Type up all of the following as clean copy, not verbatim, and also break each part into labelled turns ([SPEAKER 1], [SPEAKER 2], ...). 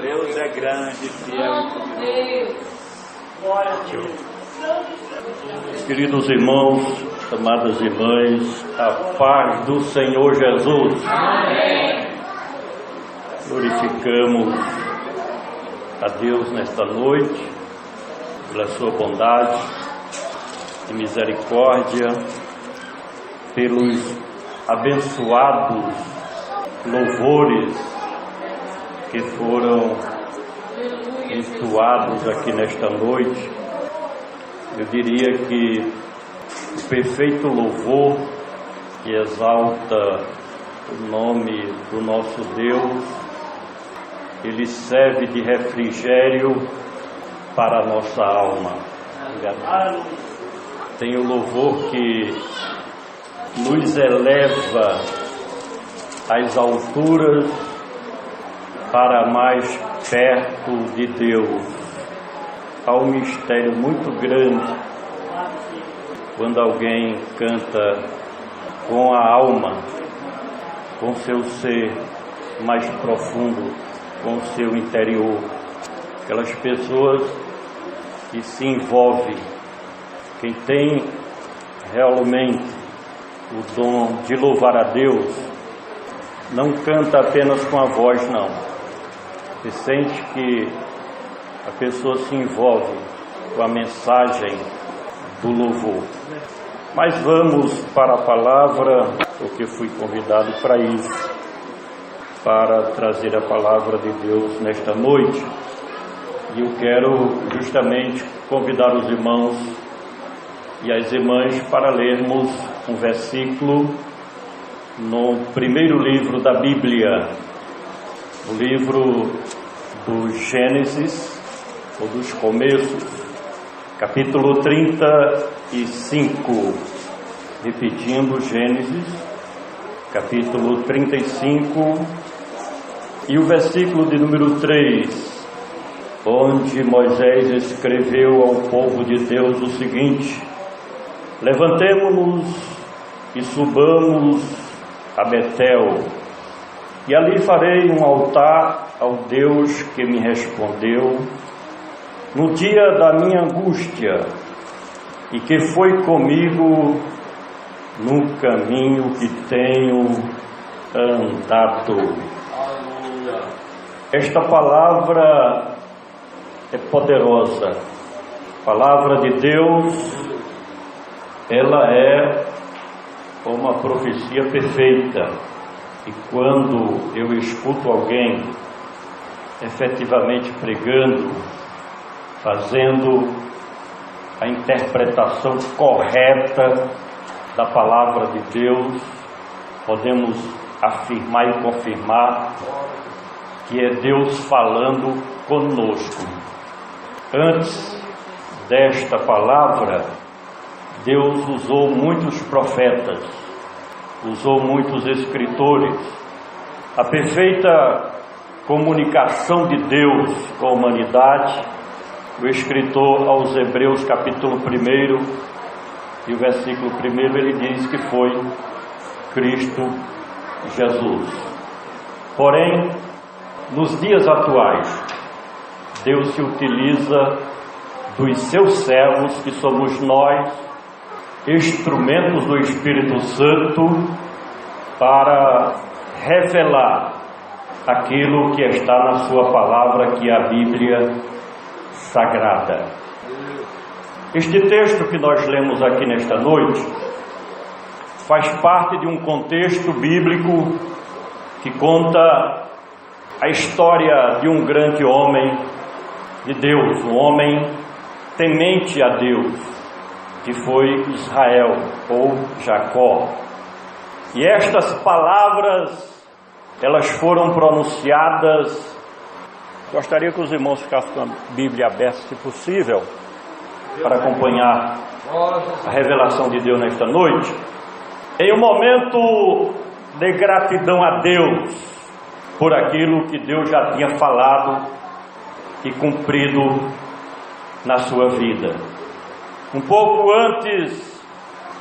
[SPEAKER 1] Deus é grande, fiel e poderoso. Glória a Deus.
[SPEAKER 2] Queridos irmãos, amadas irmãs, a paz do Senhor Jesus.
[SPEAKER 1] Amém.
[SPEAKER 2] Glorificamos a Deus nesta noite, pela sua bondade e misericórdia, pelos abençoados louvores que foram entoados aqui nesta noite. Eu diria que o perfeito louvor que exalta o nome do nosso Deus, ele serve de refrigério para a nossa alma. Tem o louvor que nos eleva às alturas para mais perto de Deus. Há um mistério muito grande quando alguém canta com a alma, com seu ser mais profundo, com o seu interior. Aquelas pessoas que se envolvem, quem tem realmente o dom de louvar a Deus, não canta apenas com a voz, não. Você sente que a pessoa se envolve com a mensagem do louvor. Mas vamos para a palavra, porque fui convidado para isso, para trazer a palavra de Deus nesta noite. E eu quero justamente convidar os irmãos e as irmãs para lermos um versículo no primeiro livro da Bíblia, o livro do Gênesis, ou dos começos, capítulo 35, repetindo Gênesis, capítulo 35, e o versículo de número 3, onde Moisés escreveu ao povo de Deus o seguinte: levantemo-nos e subamos a Betel, e ali farei um altar ao Deus que me respondeu no dia da minha angústia, e que foi comigo no caminho que tenho andado. Aleluia. Esta palavra é poderosa. A palavra de Deus, ela é uma profecia perfeita. E quando eu escuto alguém efetivamente pregando, fazendo a interpretação correta da palavra de Deus, podemos afirmar e confirmar que é Deus falando conosco. Antes desta palavra, Deus usou muitos profetas, usou muitos escritores. A perfeita comunicação de Deus com a humanidade, o escritor aos Hebreus capítulo 1 e o versículo 1, ele diz que foi Cristo Jesus. Porém, nos dias atuais, Deus se utiliza dos seus servos, que somos nós, instrumentos do Espírito Santo, para revelar aquilo que está na sua palavra, que é a Bíblia Sagrada. Este texto que nós lemos aqui nesta noite faz parte de um contexto bíblico que conta a história de um grande homem de Deus, um homem temente a Deus, que foi Israel ou Jacó. E estas palavras, elas foram pronunciadas. Gostaria que os irmãos ficassem com a Bíblia aberta, se possível, para acompanhar a revelação de Deus nesta noite. Em um momento de gratidão a Deus por aquilo que Deus já tinha falado e cumprido na sua vida. Um pouco antes,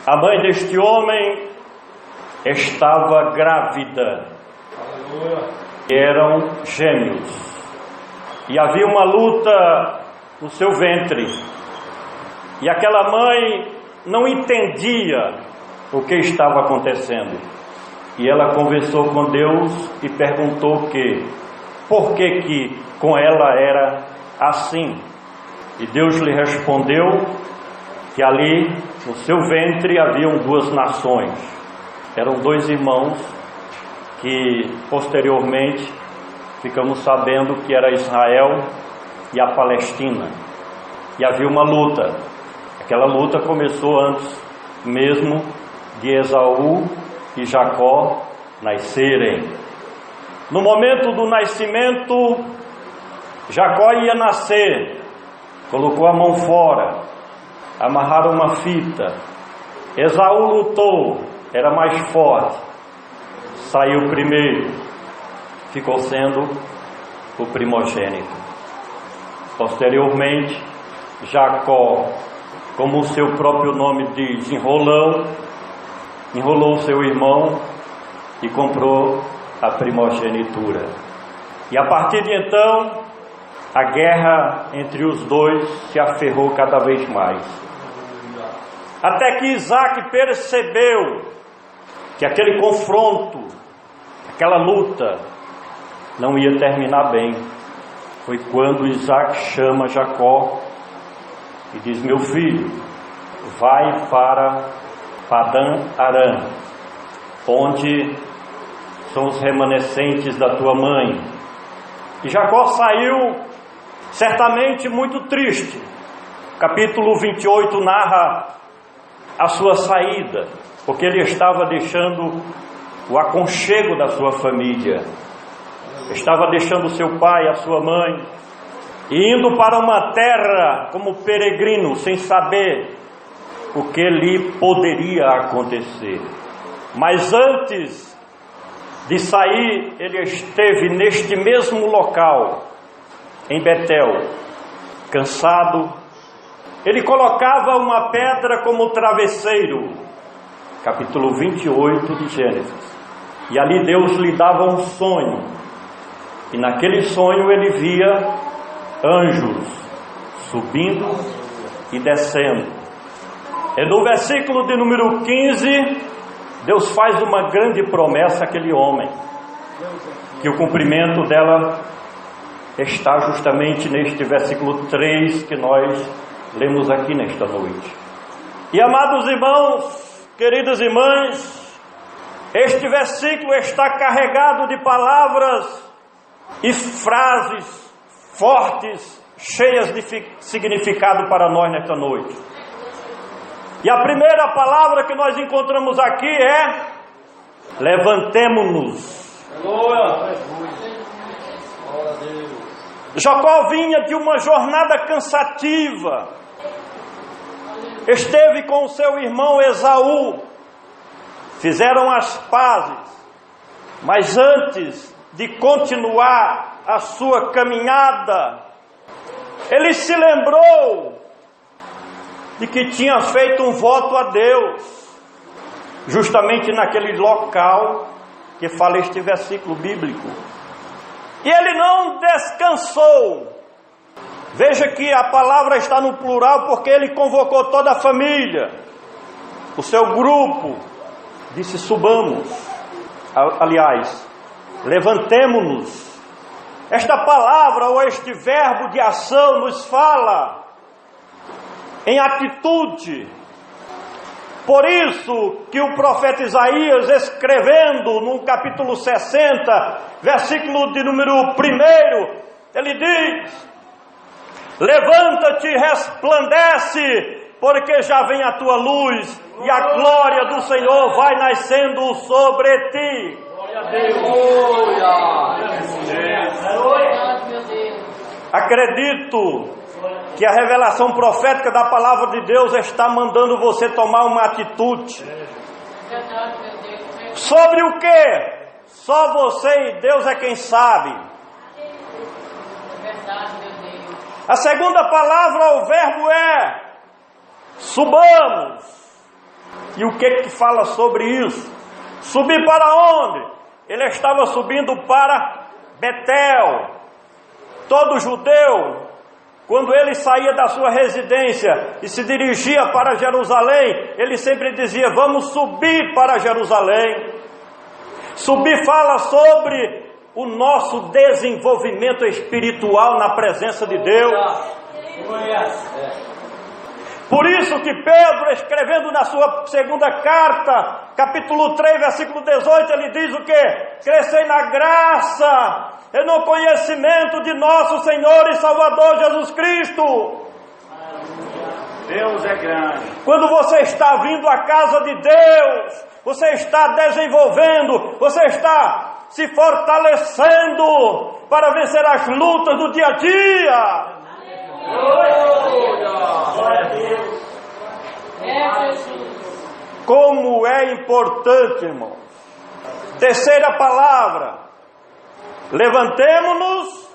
[SPEAKER 2] a mãe deste homem estava grávida. Eram gêmeos. E havia uma luta no seu ventre. E aquela mãe não entendia o que estava acontecendo. E ela conversou com Deus e perguntou por que com ela era assim. E Deus lhe respondeu que ali no seu ventre haviam duas nações. Eram dois irmãos que posteriormente ficamos sabendo que era Israel e a Palestina. E havia uma luta. Aquela luta começou antes mesmo de Esaú e Jacó nascerem. No momento do nascimento, Jacó ia nascer, colocou a mão fora, amarraram uma fita. Esaú lutou, era mais forte, saiu primeiro, ficou sendo o primogênito. Posteriormente, Jacó, como o seu próprio nome diz, enrolou seu irmão e comprou a primogenitura. E a partir de então, a guerra entre os dois se aferrou cada vez mais. Até que Isaac percebeu que aquele confronto, aquela luta, não ia terminar bem. Foi quando Isaac chama Jacó e diz: meu filho, vai para Padã Arã, onde são os remanescentes da tua mãe. E Jacó saiu certamente muito triste. Capítulo 28 narra a sua saída, porque ele estava deixando o aconchego da sua família, estava deixando seu pai, a sua mãe, e indo para uma terra como peregrino, sem saber o que lhe poderia acontecer. Mas antes de sair, ele esteve neste mesmo local, em Betel, cansado. Ele colocava uma pedra como travesseiro, capítulo 28 de Gênesis. E ali Deus lhe dava um sonho, e naquele sonho ele via anjos subindo e descendo. E no versículo de número 15, Deus faz uma grande promessa àquele homem, que o cumprimento dela está justamente neste versículo 3 que nós lemos aqui nesta noite. E amados irmãos, queridas irmãs, este versículo está carregado de palavras e frases fortes, cheias de significado para nós nesta noite. E a primeira palavra que nós encontramos aqui é: levantemo-nos. Jacó vinha de uma jornada cansativa, esteve com o seu irmão Esaú, fizeram as pazes, mas antes de continuar a sua caminhada, ele se lembrou de que tinha feito um voto a Deus, justamente naquele local que fala este versículo bíblico. E ele não descansou. Veja que a palavra está no plural, porque ele convocou toda a família, o seu grupo, disse: subamos, aliás, levantemo-nos. Esta palavra ou este verbo de ação nos fala em atitude. Por isso que o profeta Isaías, escrevendo no capítulo 60, versículo de número 1, ele diz: levanta-te, resplandece, porque já vem a tua luz, e a glória do Senhor vai nascendo sobre ti. Glória a Deus. Acredito que a revelação profética da palavra de Deus está mandando você tomar uma atitude. Sobre o que? Só você e Deus é quem sabe. A segunda palavra, o verbo é: subamos. E o que fala sobre isso? Subir para onde? Ele estava subindo para Betel. Todo judeu, quando ele saía da sua residência e se dirigia para Jerusalém, ele sempre dizia: vamos subir para Jerusalém. Subir fala sobre o nosso desenvolvimento espiritual na presença de Deus. Por isso que Pedro, escrevendo na sua segunda carta, capítulo 3, versículo 18, ele diz o quê? Crescei na graça e no conhecimento de nosso Senhor e Salvador Jesus Cristo.
[SPEAKER 1] Deus é grande.
[SPEAKER 2] Quando você está vindo à casa de Deus, você está desenvolvendo, você está se fortalecendo para vencer as lutas do dia a dia.
[SPEAKER 1] Glória a Deus.
[SPEAKER 2] Como é importante, irmão. Terceira palavra: levantemo-nos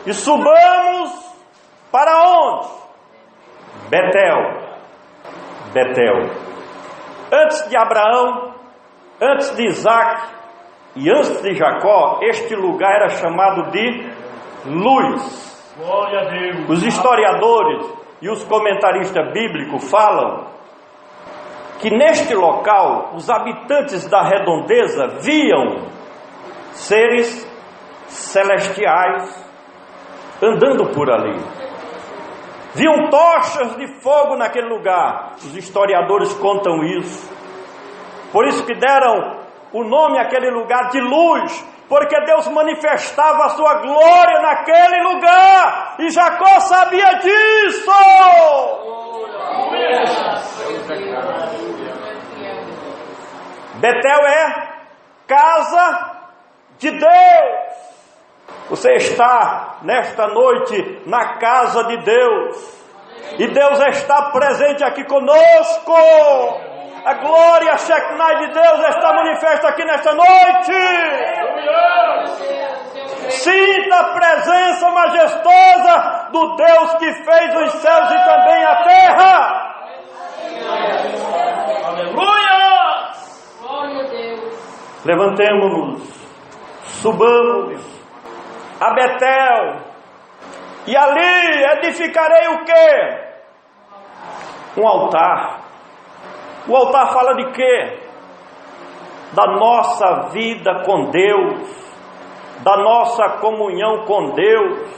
[SPEAKER 2] e subamos para onde? Betel. Betel. Antes de Abraão, antes de Isaac e antes de Jacó, este lugar era chamado de Luz.
[SPEAKER 1] Glória a Deus.
[SPEAKER 2] Os historiadores e os comentaristas bíblicos falam que neste local os habitantes da redondeza viam seres celestiais andando por ali. Viam tochas de fogo naquele lugar. Os historiadores contam isso. Por isso que deram o nome àquele lugar de Luz, porque Deus manifestava a sua glória naquele lugar, e Jacó sabia disso. Betel é casa de Deus. Você está nesta noite na casa de Deus, e Deus está presente aqui conosco. A glória Shekinah de Deus está manifesta aqui nesta noite. Sinta a presença majestosa do Deus que fez os céus e também a terra.
[SPEAKER 1] Aleluia!
[SPEAKER 3] Glória a Deus.
[SPEAKER 2] Levantemo-nos, subamos a Betel, e ali edificarei o quê? Um altar. O altar fala de quê? Da nossa vida com Deus, da nossa comunhão com Deus.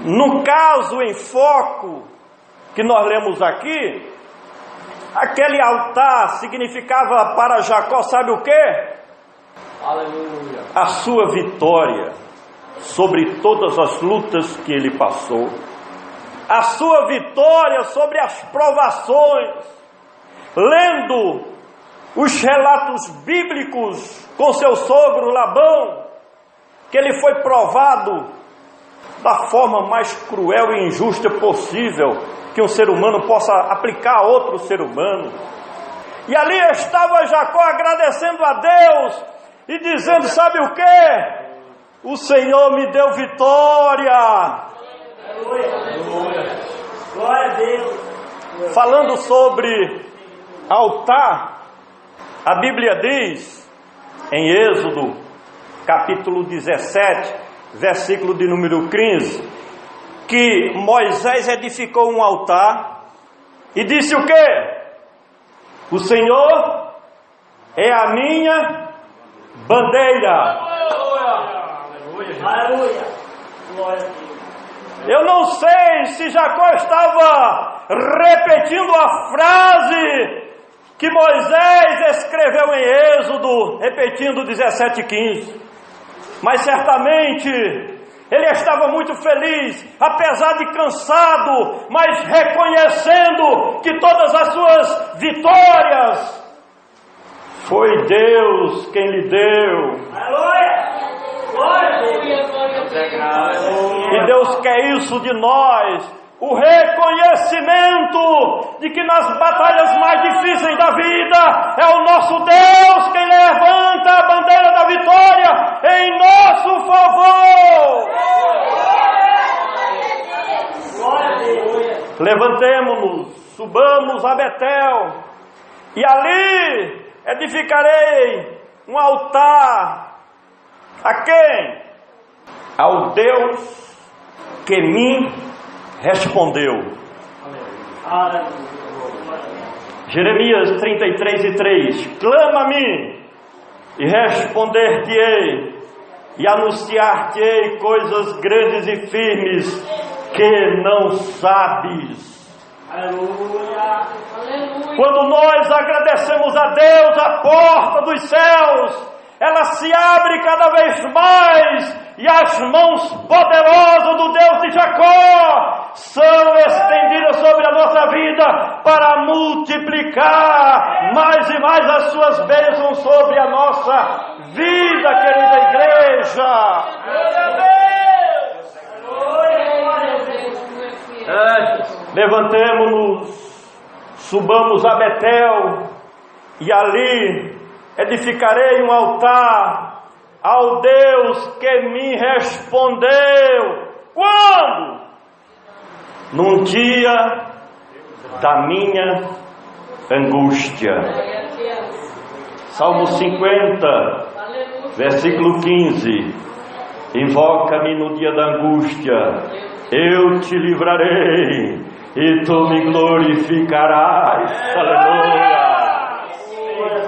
[SPEAKER 2] No caso em foco que nós lemos aqui, aquele altar significava para Jacó, sabe o quê?
[SPEAKER 1] Aleluia.
[SPEAKER 2] A sua vitória sobre todas as lutas que ele passou, a sua vitória sobre as provações. Lendo os relatos bíblicos com seu sogro Labão, que ele foi provado da forma mais cruel e injusta possível que um ser humano possa aplicar a outro ser humano. E ali estava Jacó agradecendo a Deus e dizendo: sabe o que? O Senhor me deu vitória.
[SPEAKER 1] Aleluia. Glória a Deus.
[SPEAKER 2] Falando sobre altar, a Bíblia diz em Êxodo capítulo 17, versículo de número 15, que Moisés edificou um altar e disse o quê? O Senhor é a minha bandeira.
[SPEAKER 1] Aleluia. Glória a Deus.
[SPEAKER 2] Eu não sei se Jacó estava repetindo a frase que Moisés escreveu em Êxodo, repetindo 17:15, mas certamente ele estava muito feliz, apesar de cansado, mas reconhecendo que todas as suas vitórias foi Deus quem lhe deu.
[SPEAKER 1] Aleluia. Glória a Deus.
[SPEAKER 2] E Deus quer isso de nós. O reconhecimento de que nas batalhas mais difíceis da vida é o nosso Deus quem levanta a bandeira da vitória em nosso favor.
[SPEAKER 1] Glória a Deus.
[SPEAKER 2] Levantemo-nos, subamos a Betel, e ali edificarei um altar. A quem? Ao Deus que me respondeu. Jeremias 33:3. Clama-me e responder-te-ei e anunciar-te-ei coisas grandes e firmes que não sabes.
[SPEAKER 1] Aleluia.
[SPEAKER 2] Quando nós agradecemos a Deus, a porta dos céus, ela se abre cada vez mais e as mãos poderosas do Deus de Jacó são estendidas sobre a nossa vida para multiplicar mais e mais as suas bênçãos sobre a nossa vida, querida igreja. Levantemo-nos, subamos a Betel e ali edificarei um altar ao Deus que me respondeu. Quando? Num dia da minha angústia. Salmo 50, versículo 15. Invoca-me no dia da angústia, eu te livrarei e tu me glorificarás. Aleluia.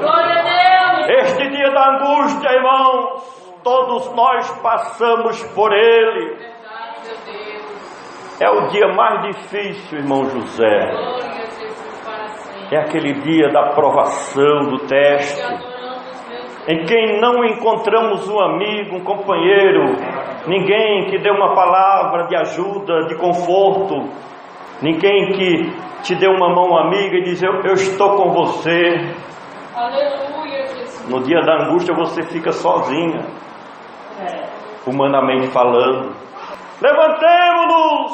[SPEAKER 3] Glória a Deus.
[SPEAKER 2] Este dia da angústia, irmãos, todos nós passamos por ele.
[SPEAKER 3] Verdade, meu Deus.
[SPEAKER 2] É o dia mais difícil, irmão José.
[SPEAKER 3] Glória a Jesus para sempre.
[SPEAKER 2] É aquele dia da provação, do
[SPEAKER 3] Te
[SPEAKER 2] teste,
[SPEAKER 3] adoramos, meu Deus.
[SPEAKER 2] em quem não encontramos um amigo, um companheiro, ninguém que dê uma palavra de ajuda, de conforto, ninguém que te dê uma mão amiga e diz, eu estou com você.
[SPEAKER 3] Aleluia, Jesus.
[SPEAKER 2] No dia da angústia você fica sozinha, humanamente falando. Levantemo-nos,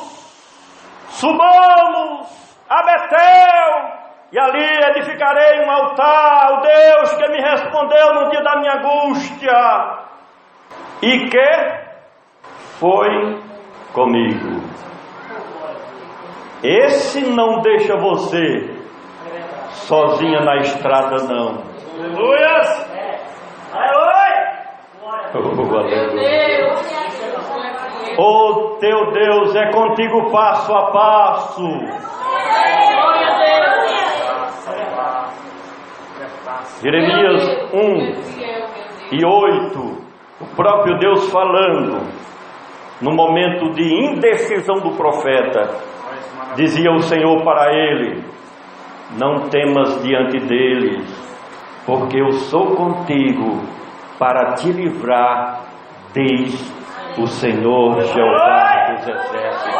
[SPEAKER 2] subamos a Betel, e ali edificarei um altar ao Deus que me respondeu no dia da minha angústia, e que foi comigo. Esse não deixa você sozinha na estrada, não.
[SPEAKER 1] Aleluia.
[SPEAKER 3] Meu Deus.
[SPEAKER 2] O teu Deus é contigo passo a passo.
[SPEAKER 3] Glória a Deus.
[SPEAKER 2] Jeremias 1:8, o próprio Deus falando, no momento de indecisão do profeta, dizia o Senhor para ele, não temas diante deles, porque eu sou contigo para te livrar, diz o Senhor Jeová dos exércitos.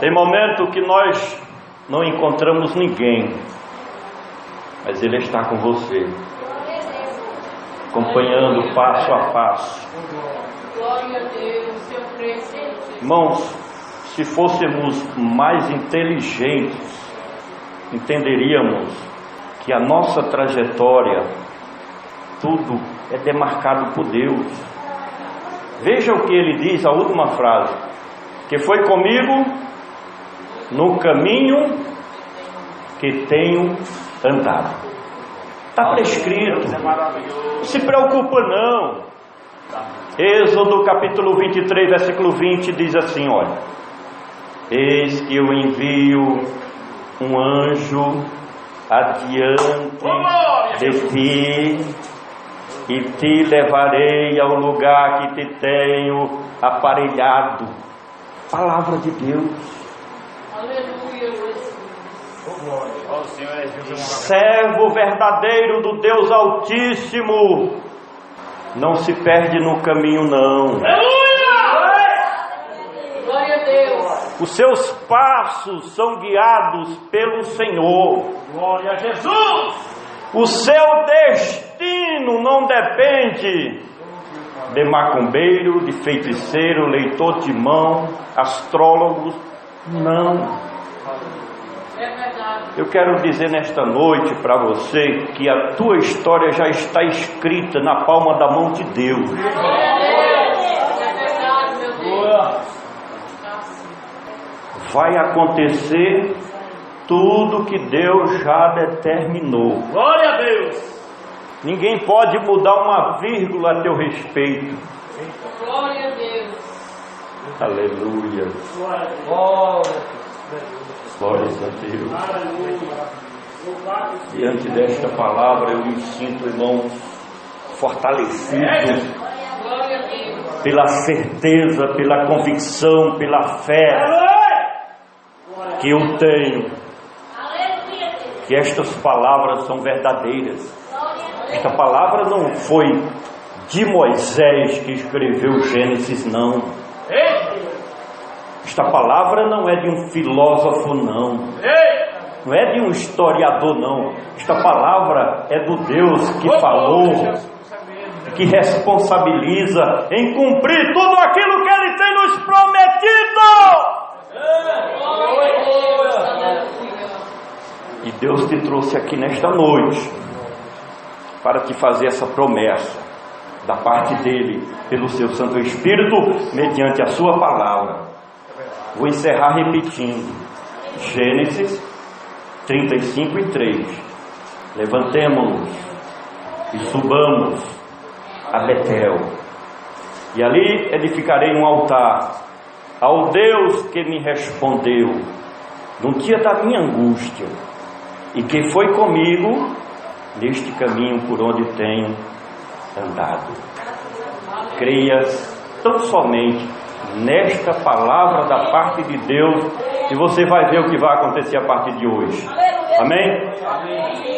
[SPEAKER 2] Tem momento que nós não encontramos ninguém, mas Ele está com você, acompanhando passo a passo.
[SPEAKER 3] Glória a Deus, eu creio, Senhor.
[SPEAKER 2] Irmãos, se fôssemos mais inteligentes, entenderíamos que a nossa trajetória, tudo é demarcado por Deus. Veja o que ele diz, a última frase, que foi comigo no caminho que tenho andado. Está prescrito, não se preocupa não. Êxodo capítulo 23, versículo 20 diz assim, olha, eis que eu envio um anjo adiante de ti e te levarei ao lugar que te tenho aparelhado. Palavra de Deus.
[SPEAKER 3] Aleluia, Jesus.
[SPEAKER 2] Servo verdadeiro do Deus Altíssimo, não se perde no caminho não.
[SPEAKER 3] Glória a Deus.
[SPEAKER 2] Os seus passos são guiados pelo Senhor.
[SPEAKER 1] Glória a Jesus.
[SPEAKER 2] O seu destino não depende de macumbeiro, de feiticeiro, leitor de mão, astrólogos. Não.
[SPEAKER 3] É verdade.
[SPEAKER 2] Eu quero dizer nesta noite para você que a tua história já está escrita na palma da mão de Deus.
[SPEAKER 3] Glória a Deus. É verdade, meu Deus.
[SPEAKER 2] Vai acontecer tudo que Deus já determinou.
[SPEAKER 1] Glória a Deus.
[SPEAKER 2] Ninguém pode mudar uma vírgula a teu respeito.
[SPEAKER 3] Glória a Deus.
[SPEAKER 2] Aleluia. Glórias a Deus. Diante desta palavra eu me sinto, irmãos, fortalecido
[SPEAKER 3] Glória a Deus.
[SPEAKER 2] pela certeza, pela convicção, pela fé que eu tenho, que estas palavras são verdadeiras. Esta palavra não foi de Moisés que escreveu Gênesis, não. Esta palavra não é de um filósofo, não. Não é de um historiador, não. Esta palavra é do Deus que falou, que responsabiliza em cumprir tudo aquilo que Ele tem nos prometido. E Deus te trouxe aqui nesta noite para te fazer essa promessa da parte dele, pelo seu Santo Espírito, mediante a sua palavra. Vou encerrar repetindo Gênesis 35:3. Levantemo-nos e subamos a Betel, e ali edificarei um altar ao Deus que me respondeu no dia da minha angústia, e que foi comigo neste caminho por onde tenho andado. Creias tão somente nesta palavra da parte de Deus, e você vai ver o que vai acontecer a partir de hoje. Amém?